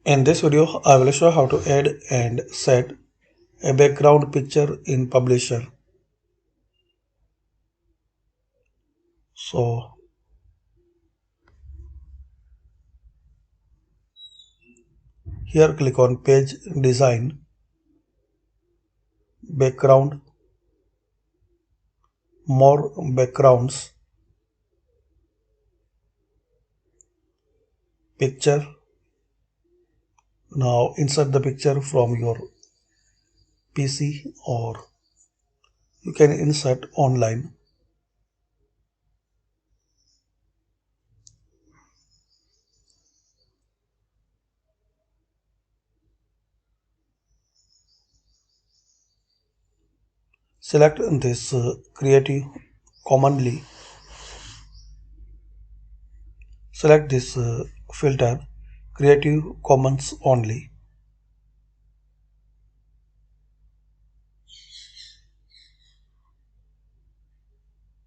In this video, I will show how to add and set a background picture in Publisher. So here click on Page Design, Background, More Backgrounds, Picture. Now insert the picture from your PC or you can insert online. Select this Creative Commonly. Select this filter Creative Commons only.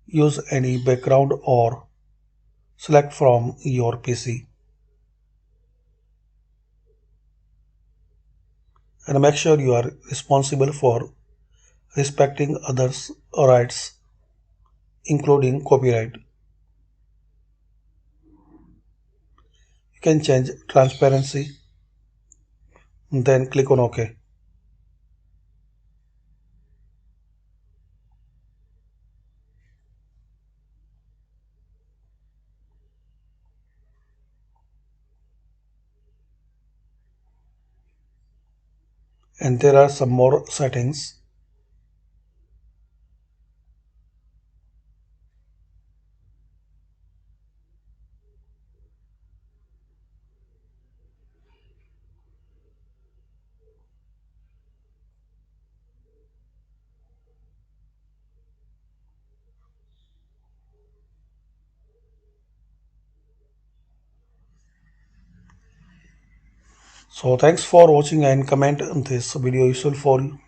Use any background or select from your PC. And make sure you are responsible for respecting others' rights, including copyright. You can change transparency, then click on OK. And there are some more settings. So thanks for watching and comment on this video useful for you.